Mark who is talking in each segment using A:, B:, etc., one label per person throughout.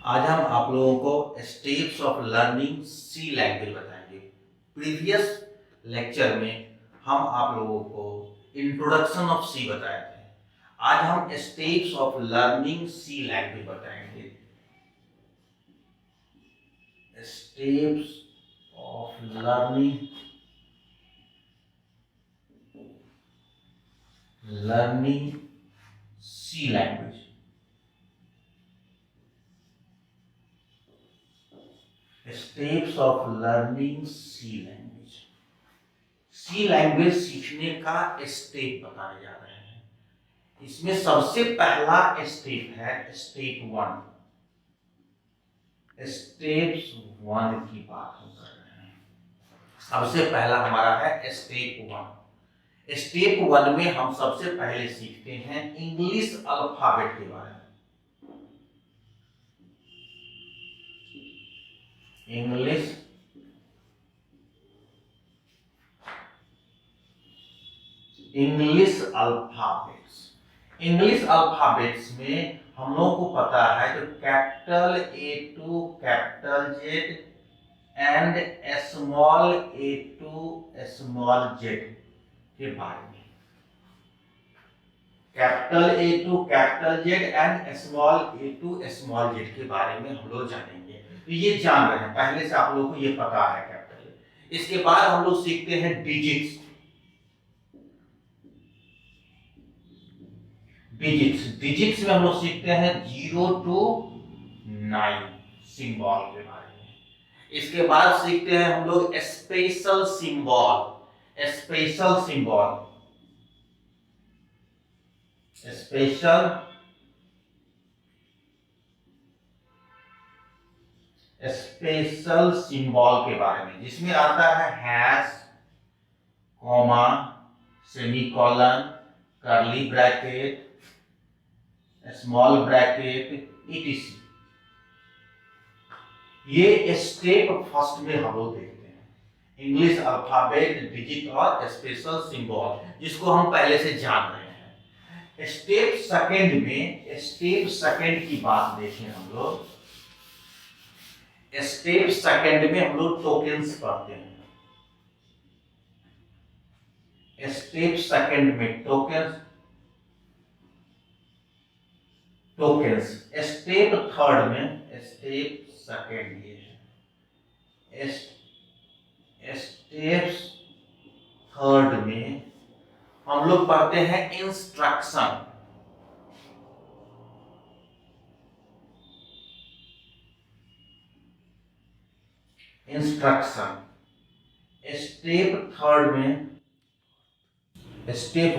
A: आज हम आप लोगों को steps of learning C language बताएंगे। प्रीवियस लेक्चर में हम आप लोगों को इंट्रोडक्शन ऑफ सी बताए थे। आज हम steps of learning C language बताएंगे। Steps of learning C language. Steps of learning C language. C language सीखने का स्टेप बताने जा रहे हैं। इसमें सबसे पहला स्टेप है स्टेप वन। स्टेप्स वन की बात हम कर रहे हैं। सबसे पहला हमारा है स्टेप वन। स्टेप वन में हम सबसे पहले सीखते हैं इंग्लिश अल्फाबेट के बारे में। इंग्लिश अल्फाबेट्स में हम लोगों को पता है कि capital A to capital Z and small A to small Z के बारे में। Capital A to capital Z and small A to small Z के बारे में हम लोग जानेंगे। तो ये जान रहे हैं, पहले से आप लोगों को ये पता है कैपिटल। इसके बाद हम लोग सीखते हैं डिजिट्स। डिजिट्स में हम लोग सीखते हैं 0 to 9 सिंबल के बारे में। इसके बाद सीखते हैं हम लोग स्पेशल सिंबल। स्पेशल सिंबल के बारे में, जिसमें आता है hash, comma, semicolon, curly bracket, small bracket, etc। ये स्टेप फर्स्ट में हम लोग देखते हैं इंग्लिश अल्फाबेट, डिजिट और स्पेशल सिंबल, जिसको हम पहले से जान रहे हैं। स्टेप सेकंड की बात देखें हम लोग। स्टेप सेकंड में हम लोग टोकन्स पढ़ते हैं। स्टेप सेकंड में टोकन्स। स्टेप थर्ड में, स्टेप सेकंड ये है, स्टेप थर्ड में हम लोग पढ़ते हैं इंस्ट्रक्शन। स्टेप थर्ड में स्टेप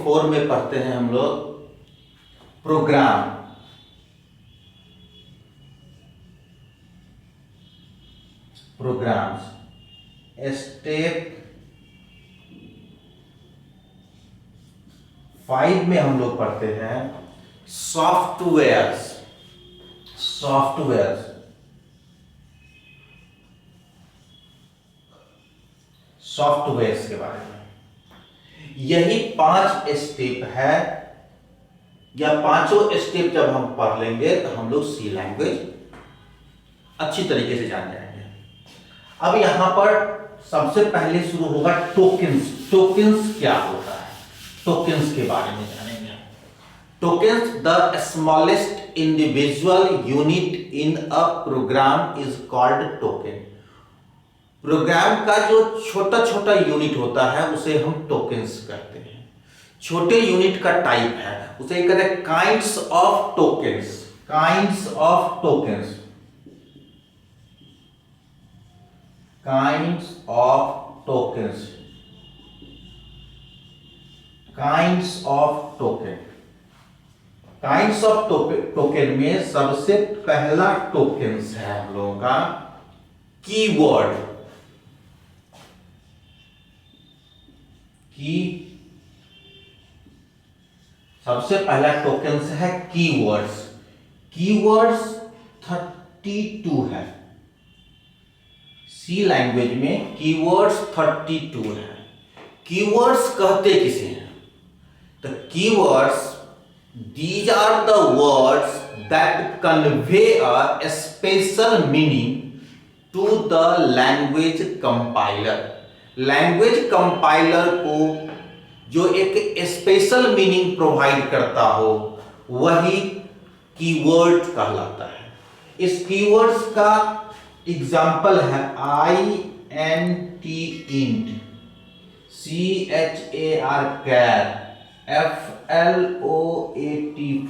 A: फोर में पढ़ते हैं हम लोग प्रोग्राम। स्टेप 5 में हम लोग पढ़ते हैं सॉफ्टवेयर्स के बारे में। यही 5 स्टेप है, या पांचों स्टेप जब हम पढ़ लेंगे तो हम लोग सी लैंग्वेज अच्छी तरीके से जान जाएंगे। अब यहां पर सबसे पहले शुरू होगा टोकन्स क्या होता है, टोकन्स के बारे में जानेंगे। Tokens, the smallest individual unit in a program is called token. Program का जो छोटा छोटा यूनिट होता है उसे हम टोकन्स कहते हैं। छोटे यूनिट का टाइप है, उसे कहते हैं kinds of tokens. Kinds of token में सबसे पहला टोकन्स है हम लोगों का कीवर्ड। सबसे पहला टोकन्स है कीवर्ड्स 32 है। सी लैंग्वेज में कीवर्ड्स 32 है। कीवर्ड्स कहते किसे हैं? तो keywords These are the words that convey a special meaning to the language compiler. Language compiler को जो एक स्पेशल मीनिंग प्रोवाइड करता हो वही कीवर्ड कहलाता है। इस कीवर्ड्स का एग्जाम्पल है INT int, CHAR char, FLOAT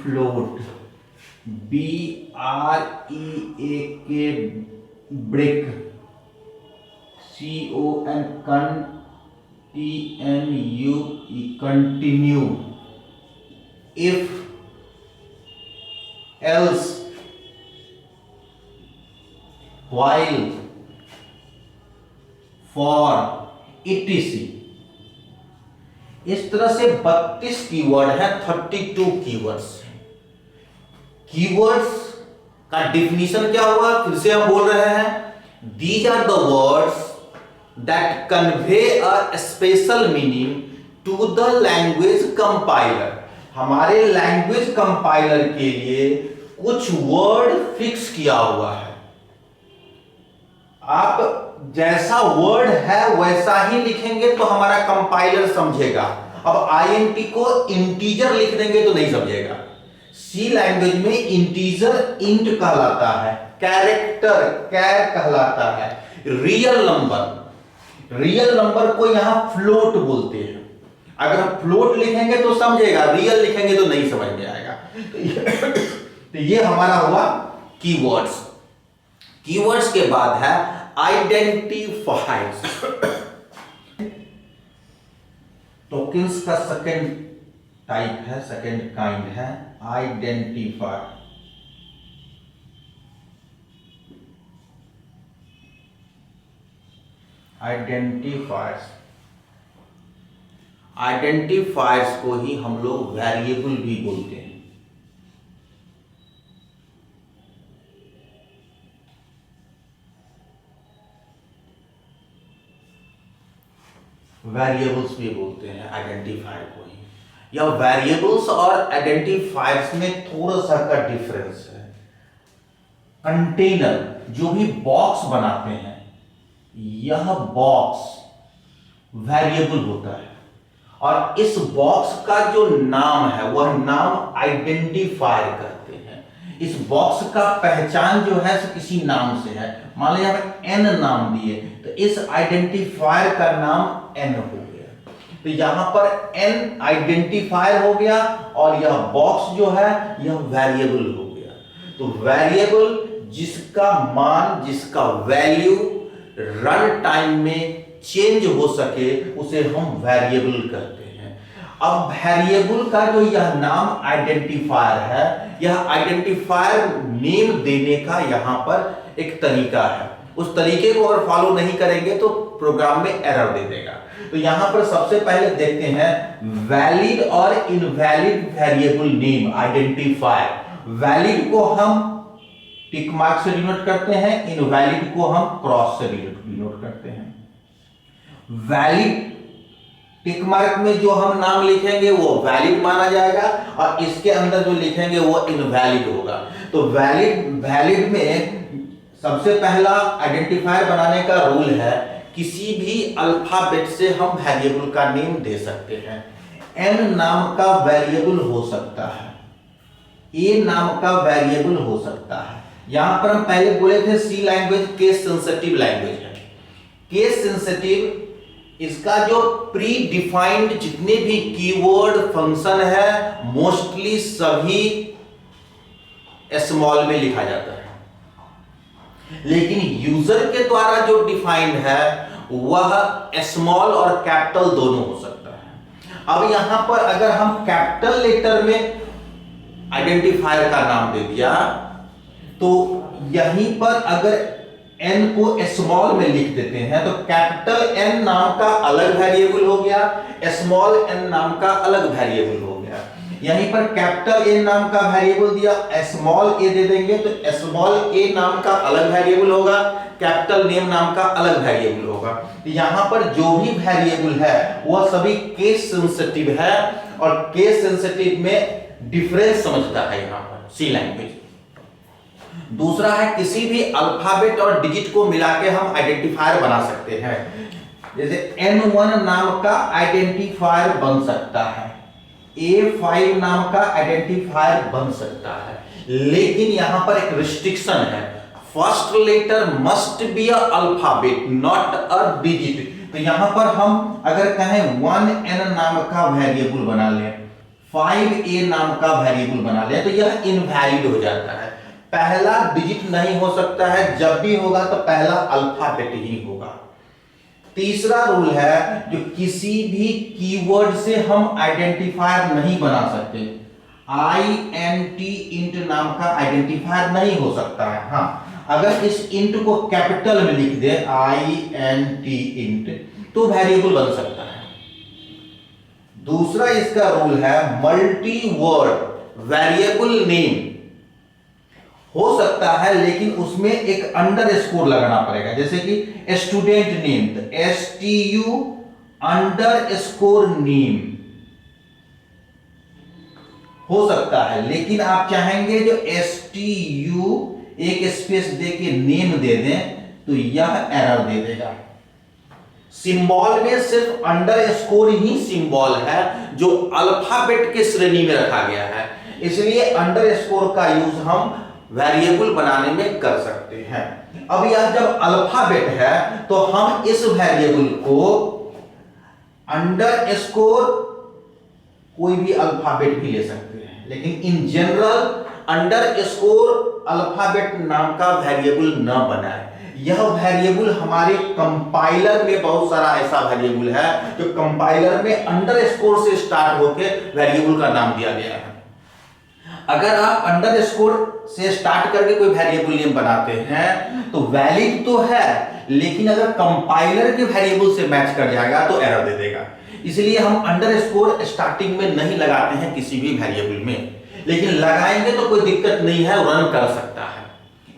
A: float, BREAK break, CON TNUE continue, if, else, while, for, etc। इस तरह से 32 कीवर्ड है, 32 कीवर्ड्स। कीवर्ड्स का डिफिनीशन क्या हुआ, फिर से हम बोल रहे हैं, these are the words that convey a special meaning to the language compiler. हमारे लैंग्वेज कंपाइलर के लिए कुछ वर्ड फिक्स किया हुआ है। आप जैसा वर्ड है वैसा ही लिखेंगे तो हमारा कंपाइलर समझेगा। अब INT को इंटीजर लिख देंगे तो नहीं समझेगा। सी लैंग्वेज में इंटीजर इंट कहलाता है, कैरेक्टर कैर कहलाता है, रियल नंबर को यहां फ्लोट बोलते हैं। अगर हम फ्लोट लिखेंगे तो समझेगा, रियल लिखेंगे तो नहीं समझ में आएगा। तो ये हमारा हुआ कीवर्ड्स। कीवर्ड्स के बाद है आइडेंटिफायर्स। टोकन्स का सेकंड टाइप है, सेकंड काइंड है आइडेंटिफायर। आइडेंटिफायर्स को ही हम लोग वेरिएबल भी बोलते हैं। वेरिएबल्स भी बोलते हैं आइडेंटिफायर को ही। या वेरिएबल्स और आइडेंटिफायर्स में थोड़ा सा का डिफरेंस है। कंटेनर जो भी बॉक्स बनाते हैं, यह बॉक्स वेरिएबल होता है और इस बॉक्स का जो नाम है वह नाम आइडेंटिफायर करते हैं। इस बॉक्स का पहचान जो है किसी नाम से है। मान लीजिए हमें n नाम दिए तो इस आइडेंटिफायर का नाम n हो गया। तो यहां पर n आइडेंटिफायर हो गया और यह बॉक्स जो है यह वेरिएबल हो गया। तो वेरिएबल जिसका मान, जिसका वैल्यू रन टाइम में चेंज हो सके उसे हम वेरिएबल कहते हैं। अब वेरिएबल का जो यह नाम आइडेंटिफायर है, यह आइडेंटिफायर नेम देने का यहां पर एक तरीका है। उस तरीके को अगर फॉलो नहीं करेंगे तो प्रोग्राम में एरर दे देगा। तो यहां पर सबसे पहले देखते हैं वैलिड और invalid variable name identifier. Valid को हम टिक मार्क से डिनोट करते हैं, इनवैलिड को हम क्रॉस से डिनोट करते हैं। वैलिड टिक मार्क में जो हम नाम लिखेंगे वो वैलिड माना जाएगा और इसके अंदर जो लिखेंगे वो इनवैलिड होगा। तो वैलिड में सबसे पहला आइडेंटिफायर बनाने का रूल है, किसी भी अल्फाबेट से हम वेरिएबल का नेम दे सकते हैं। n नाम का वेरिएबल हो सकता है, a नाम का वेरिएबल हो सकता है। यहां पर हम पहले बोले थे सी लैंग्वेज केस सेंसिटिव लैंग्वेज है। केस सेंसिटिव, इसका जो प्री डिफाइंड जितने भी कीवर्ड फंक्शन है मोस्टली सभी स्मॉल में लिखा जाता है, लेकिन यूजर के द्वारा जो डिफाइंड है वह स्मॉल और कैपिटल दोनों हो सकता है। अब यहां पर अगर हम कैपिटल लेटर में आइडेंटिफायर का नाम दे दिया तो यहीं पर अगर n को स्मॉल में लिख देते हैं तो कैपिटल N नाम का अलग वेरिएबल हो गया, स्मॉल n नाम का अलग वेरिएबल हो गया। यहीं पर कैपिटल A नाम का वेरिएबल दिया, स्मॉल a दे देंगे तो स्मॉल a नाम का अलग वेरिएबल होगा, कैपिटल नेम नाम का अलग वेरिएबल होगा। होगा। तो यहाँ पर जो भी वेरिएबल है वह सभी केस सेंसिटिव है और केस सेंसिटिव में डिफरेंस समझता है यहाँ पर सी लैंग्वेज। दूसरा है किसी भी अल्फाबेट और डिजिट को मिला के हम आइडेंटिफायर बना सकते हैं। जैसे N1 नाम का आइडेंटिफायर बन सकता है, A5 नाम का आइडेंटिफायर बन सकता है, लेकिन यहां पर एक रिस्ट्रिक्शन है, first letter must be a alphabet not a digit. तो यहां पर हम अगर कहें 1N नाम का वेरिएबल बना लें, 5A नाम का वेरिएबल बना लें, तो यह इनवैलिड हो जाता है। पहला डिजिट नहीं हो सकता है, जब भी होगा तो पहला अल्फाबेट ही होगा। तीसरा रूल है जो किसी भी कीवर्ड से हम आइडेंटिफायर नहीं बना सकते, INT इंट नाम का आइडेंटिफायर नहीं हो सकता है। हाँ, अगर इस इंट को कैपिटल में लिख दे INT इंट तो वेरिएबल बन सकता है। दूसरा इसका रूल है मल्टी वर्ड वेरिएबल नेम हो सकता है, लेकिन उसमें एक अंडरस्कोर लगाना पड़ेगा। जैसे कि स्टूडेंट नेम, तो STU अंडरस्कोर नेम हो सकता है, लेकिन आप चाहेंगे जो STU एक स्पेस दे के नेम दे दें तो यह एरर दे देगा। सिंबल में सिर्फ अंडरस्कोर ही सिंबल है जो अल्फाबेट के श्रेणी में रखा गया है, इसलिए अंडरस्कोर का यूज हम वेरिएबल बनाने में कर सकते हैं। अब यह जब अल्फाबेट है तो हम इस वेरिएबल को अंडरस्कोर कोई भी अल्फाबेट भी ले सकते हैं, लेकिन इन जनरल अंडरस्कोर अल्फाबेट नाम का वेरिएबल न बनाए। यह वेरिएबल हमारे कंपाइलर में बहुत सारा ऐसा वेरिएबल है जो कंपाइलर में अंडरस्कोर से स्टार्ट होकर वेरिएबल का नाम दिया गया है। अगर आप अंडरस्कोर से स्टार्ट करके कोई वेरिएबल नेम बनाते हैं तो वैलिड तो है, लेकिन अगर कंपाइलर के वेरिएबल से मैच कर जाएगा तो एरर दे देगा। इसलिए हम अंडरस्कोर स्टार्टिंग में नहीं लगाते हैं किसी भी वेरिएबल में, लेकिन लगाएंगे तो कोई दिक्कत नहीं है, रन कर सकता है।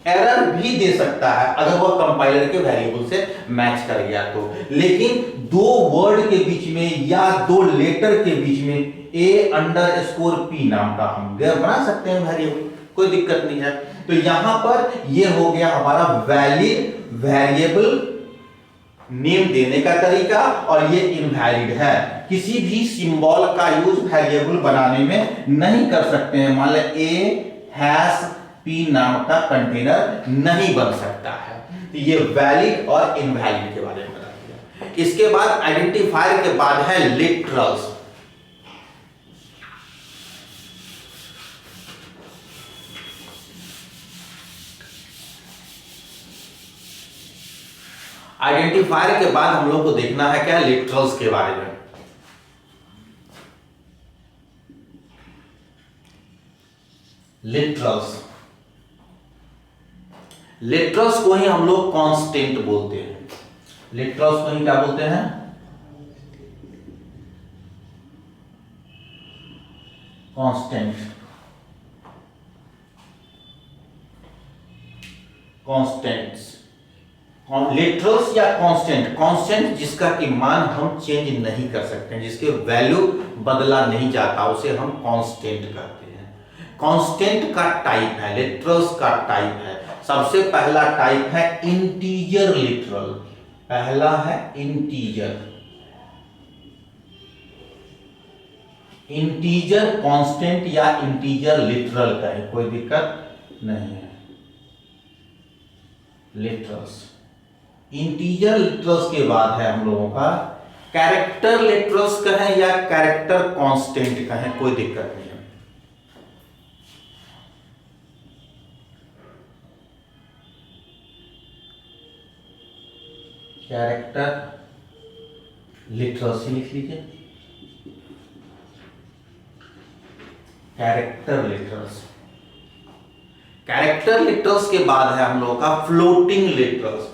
A: एरर भी दे सकता है अगर वह कंपाइलर के वेरिएबल से मैच कर गया तो, लेकिन दो वर्ड के बीच में या दो लेटर के बीच में A_P नाम का हम बना सकते हैं वेरिएबल, कोई दिक्कत नहीं है। तो यहां पर यह हो गया हमारा वैलिड वेरिएबल नेम देने का तरीका, और ये इनवैलिड है। किसी भी सिंबल का यूज वेरिएबल बनाने में नहीं कर सकते हैं। मान लें A#P नाम का कंटेनर नहीं बन सकता है। तो ये वैलिड और इनवैलिड के बारे में बता दिया। इसके बाद आइडेंटिफायर के बाद है लिटरल्स। आइडेंटिफायर के बाद हम लोग को देखना है क्या, लिटरल्स के बारे में। लिटरल्स को ही हम लोग कांस्टेंट बोलते हैं। लिटरल्स को ही क्या बोलते हैं, कांस्टेंट। कांस्टेंट्स, लिटरल्स या कांस्टेंट। कांस्टेंट जिसका कि मान हम चेंज नहीं कर सकते, जिसके वैल्यू बदला नहीं जाता, उसे हम कांस्टेंट कहते हैं। कांस्टेंट का टाइप है, लिटरल्स का टाइप है। सबसे पहला टाइप है इंटीजर लिटरल। पहला है इंटीजर। इंटीजर कांस्टेंट या इंटीजर लिटरल का है, कोई दिक्कत नहीं है। लिटरल्स, इंटीजर लिटरल्स के बाद है हम लोगों का कैरेक्टर लिटरल्स कहें या कैरेक्टर कांस्टेंट कहें, कोई दिक्कत नहीं है। कैरेक्टर लिटरल्स ही लिख लीजिए, कैरेक्टर लिटरल्स। कैरेक्टर लिटरल्स के बाद है हम लोगों का floating literals.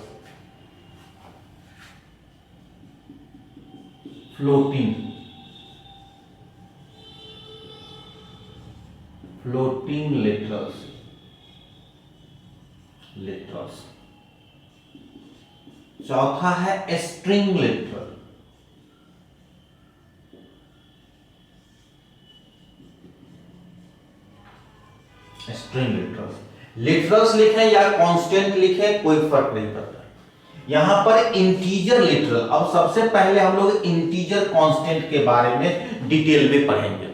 A: Floating, floating literals. चौथा है string literal. String literals, literals लिखें या कांस्टेंट लिखें कोई फर्क नहीं पड़ता। यहां पर इंटीजर लिटरल, अब सबसे पहले हम लोग इंटीजर कांस्टेंट के बारे में डिटेल में पढ़ेंगे।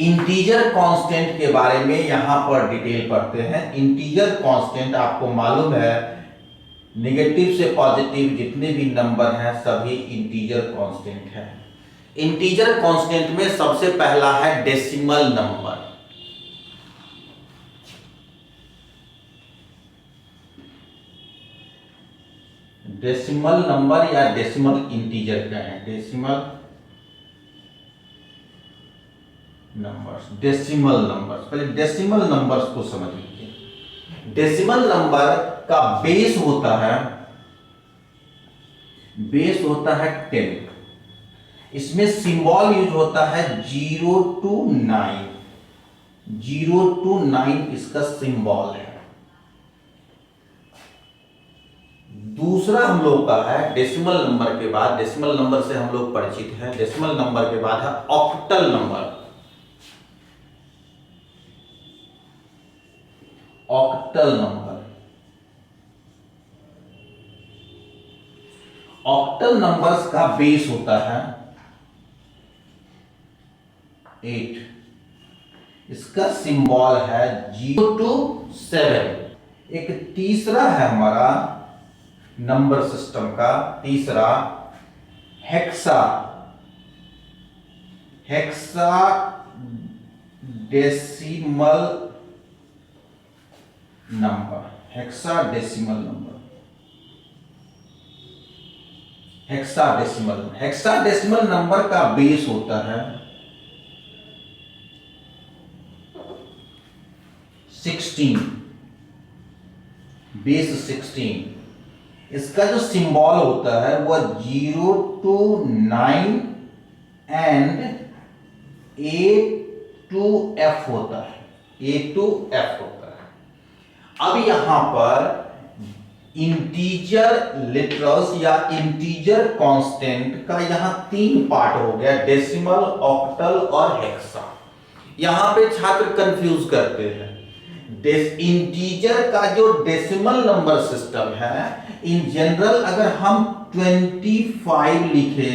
A: इंटीजर कांस्टेंट के बारे में यहां पर डिटेल पढ़ते हैं। इंटीजर कांस्टेंट आपको मालूम है, नेगेटिव से पॉजिटिव जितने भी नंबर हैं सभी इंटीजर कांस्टेंट हैं। इंटीजर कांस्टेंट में सबसे पहला है डेसिमल नंबर। डेसिमल नंबर या डेसिमल इंटीजर क्या है? Decimal numbers, decimal numbers. पहले डेसिमल नंबर्स को समझ लीजिए। डेसिमल नंबर का बेस होता है 10। इसमें सिंबल यूज होता है 0 to 9। 0 to 9 इसका सिंबल है। दूसरा हम लोग का है डेसिमल नंबर के बाद, डेसिमल नंबर से हम लोग परिचित हैं। डेसिमल नंबर के बाद है octal number. Octal number, octal numbers का बेस होता है 8। इसका सिंबल है 0 to 7। एक तीसरा है हमारा नंबर सिस्टम का, तीसरा hexa. Hexa decimal number, hexa decimal number, hexa decimal. Hexa decimal number का बेस होता है 16। बेस 16। इसका जो सिंबल होता है वह 0 to 9 and A to F होता है। A to F होता है। अब यहां पर इंटीजर लिटरल्स या इंटीजर कांस्टेंट का यहां 3 पार्ट हो गया, डेसिमल, ऑक्टल और हेक्सा। यहां पे छात्र कंफ्यूज करते हैं। इंटीजर का जो डेसिमल नंबर सिस्टम है, इन जनरल अगर हम 25 लिखे,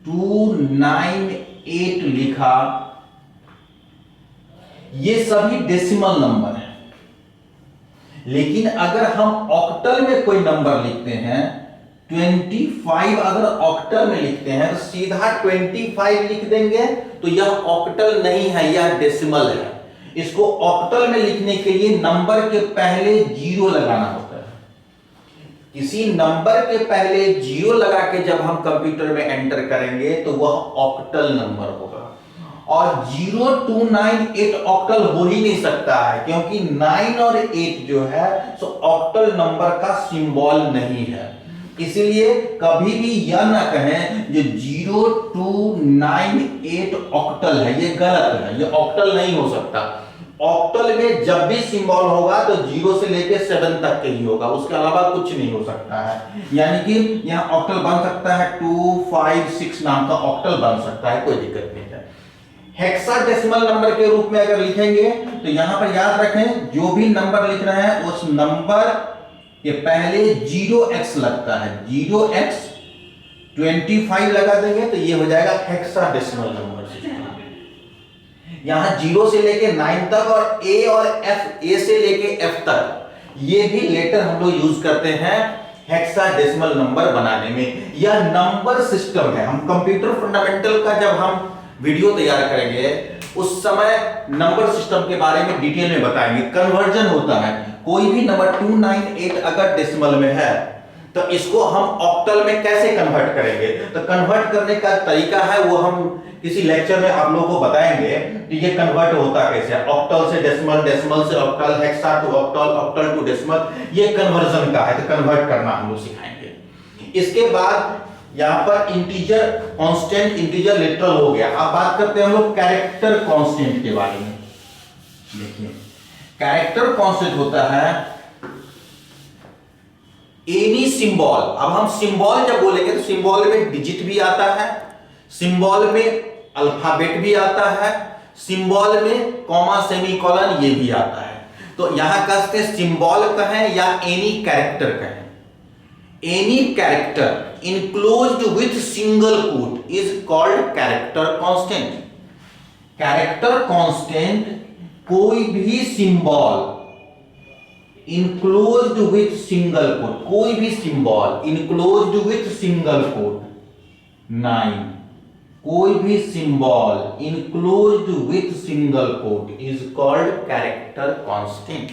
A: 298 लिखा, ये सभी डेसिमल नंबर है। लेकिन अगर हम ऑक्टल में कोई नंबर लिखते हैं, 25 अगर ऑक्टल में लिखते हैं तो सीधा 25 लिख देंगे, तो यह ऑक्टल नहीं है, यह डेसिमल है। इसको ऑक्टल में लिखने के लिए नंबर के पहले 0 लगाना होता है। किसी नंबर के पहले 0 लगा के जब हम कंप्यूटर में एंटर करेंगे तो वह ऑक्टल नंबर होगा। और 0 to 9 8 ऑक्टल हो ही नहीं सकता है, क्योंकि 9 और 8 जो है सो ऑक्टल नंबर का सिंबल नहीं है। इसलिए कभी भी यह ना कहें जो 0 to 9 8 ऑक्टल है, ये गलत है, ये ऑक्टल नहीं हो सकता। ऑक्टल में जब भी सिंबल होगा तो 0 से लेके 7 तक के ही होगा, उसके अलावा कुछ नहीं हो सकता है। यानी कि यहां ऑक्टल बन सकता है 2 5 6 नाम का ऑक्टल बन सकता है, कोई दिक्कत नहीं है। हेक्साडेसिमल नंबर के रूप में अगर लिखेंगे तो यहां पर याद रखें, जो भी नंबर लिख रहे हैं उस नंबर के पहले 0x लगता है। 0x 25 लगा देंगे तो ये हो जाएगा हेक्साडेसिमल नंबर। यहां 0 से लेके 9 तक और F, A से लेके F तक, ये भी लेटर हम लोग यूज करते हैं हेक्साडेसिमल नंबर बनाने में। यह नंबर सिस्टम है। हम कंप्यूटर फंडामेंटल का जब हम वीडियो तैयार करेंगे उस समय नंबर सिस्टम के बारे में डिटेल में बताएंगे। कन्वर्जन होता है, कोई भी नंबर 298 अगर डेसिमल में है तो इसको हम ऑक्टल में कैसे कन्वर्ट करेंगे, तो कन्वर्ट करने का तरीका है वो हम किसी लेक्चर में आप लोगों को बताएंगे कि ये कन्वर्ट होता कैसे है। ऑक्टल से डेसिमल, डेसिमल से octal, hexa to octal, octal to decimal, ये कन्वर्जन का है, तो कन्वर्ट करना हम लोग सिखाएंगे। इसके बाद यहां पर इंटीजर कांस्टेंट, इंटीजर लिटरल हो गया। अब बात करते हैं हम लोग कैरेक्टर कांस्टेंट के बारे में। देखिए कैरेक्टर कांस्टेंट होता है एनी सिंबल, अब हम सिंबल जब बोलेंगे तो सिंबल में डिजिट भी आता है, सिंबल में अल्फाबेट भी आता है, सिंबल में कॉमा सेमीकोलन ये भी आता है। तो यहां कहते सिंबल कहें या एनी कैरेक्टर कहें, any character enclosed with single quote is called character constant. Character constant कोई भी symbol enclosed with single quote, कोई भी symbol enclosed with single quote, 9 कोई भी symbol enclosed with single quote is called character constant.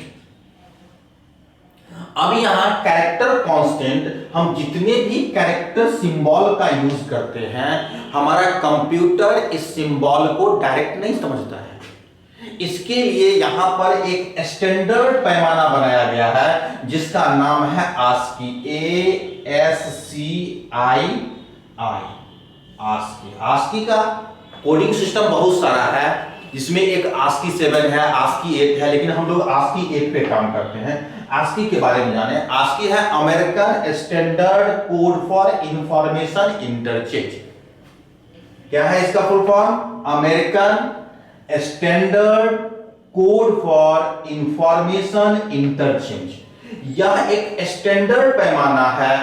A: अब यहां character constant हम जितने भी कैरेक्टर सिंबल का यूज करते हैं, हमारा कंप्यूटर इस सिंबल को डायरेक्ट नहीं समझता है। इसके लिए यहां पर एक स्टैंडर्ड पैमाना बनाया गया है जिसका नाम है ASCII, ASCII। ASCII का कोडिंग सिस्टम बहुत सारा है, जिसमें एक ASCII 7 है, ASCII 8 है, लेकिन हम लोग ASCII 8 पे काम करते हैं। ASCII के बारे में जाने, ASCII है American standard code for information interchange. क्या है इसका full form? American standard code for information interchange. यह एक स्टैंडर्ड पैमाना है,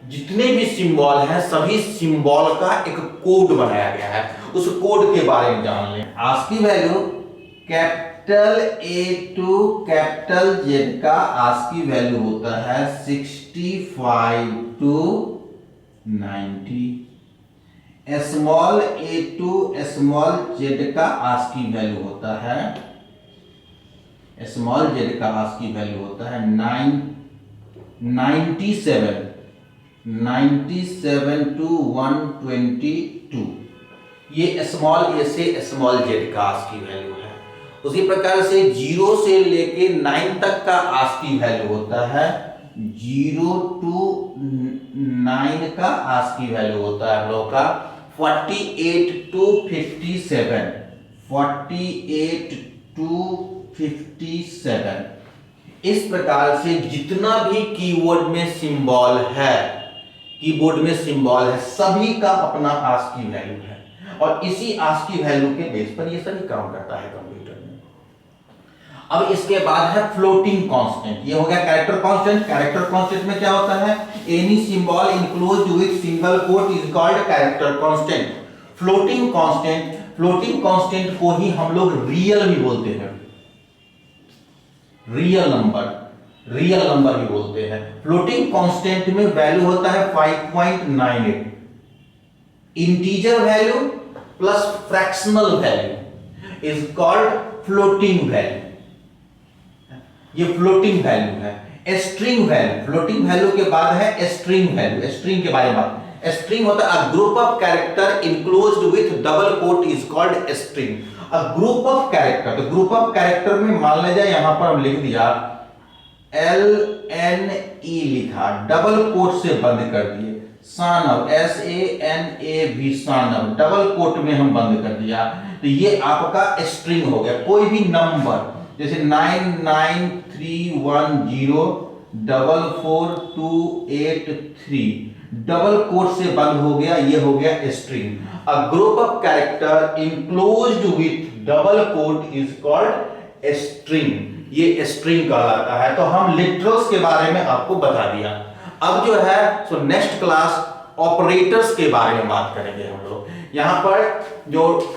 A: जितने भी सिंबल हैं सभी सिंबल का एक कोड बनाया गया है, उस कोड के बारे में जान लें। ASCII value capital A to capital Z का ASCII वैल्यू होता है 65 to 90। Small a to small z का ASCII वैल्यू होता है, स्मॉल z का ASCII वैल्यू होता है 97 टू 122। ये स्मॉल a से स्मॉल z का ASCII वैल्यू है। उसी प्रकार से 0 से लेके 9 तक का ASCII वैल्यू होता है 0 टू 9 का ASCII वैल्यू होता है हम लोग का 48 टू 57, 48 टू 57। इस प्रकार से जितना भी कीवर्ड में सिंबल है, कीबोर्ड में सिंबल है, सभी का अपना ASCII वैल्यू है, और इसी ASCII वैल्यू के बेस पर ये सभी काम करता है कंप्यूटर में। अब इसके बाद है फ्लोटिंग कांस्टेंट। ये हो गया कैरेक्टर कांस्टेंट। कैरेक्टर कांस्टेंट में क्या होता है? Any symbol enclosed with single quote is called character constant. Floating constant, floating constant को ही हम लोग रियल भी बोलते हैं, रियल नंबर भी बोलते हैं। फ्लोटिंग कांस्टेंट में वैल्यू होता है 5.98। Integer value plus fractional value is called floating value. ये फ्लोटिंग वैल्यू है। स्ट्रिंग वैल्यू, फ्लोटिंग वैल्यू के बाद है स्ट्रिंग वैल्यू। स्ट्रिंग के बारे में बात, स्ट्रिंग होता है a group of character enclosed with double quote is called string. A group of character, तो ग्रुप ऑफ कैरेक्टर में मान लीजिए यहां पर हम लिख दिया LNE लिखा, डबल कोट से बंद कर दिए, Sanav SANAV Sanav, double coat में हम बंद कर दिया, तो ये आपका स्ट्रिंग हो गया। कोई भी नंबर जैसे 993104428 डबल कोट से बंद हो गया, ये हो गया string. A group of character enclosed with double quote is called string. ये स्ट्रिंग कहलाता है। तो हम लिटरल्स के बारे में आपको बता दिया। अब जो है सो नेक्स्ट क्लास ऑपरेटर्स के बारे में बात करेंगे हम लोग। यहां पर जो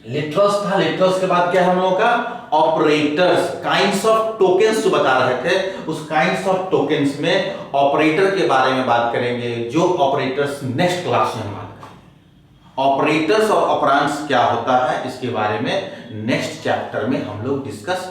A: लिटरल्स था, लिटरल्स के बाद क्या हम लोगों का ऑपरेटर्स, काइंड्स ऑफ टोकन्स जो बता रहे थे, उस काइंड्स ऑफ टोकन्स में ऑपरेटर के बारे में बात करेंगे। जो ऑपरेटर्स नेक्स्ट क्लास में हम बात करेंगे। ऑपरेटर्स और ऑपरेंड्स क्या होता है इसके बारे में नेक्स्ट चैप्टर में हम लोग डिस्कस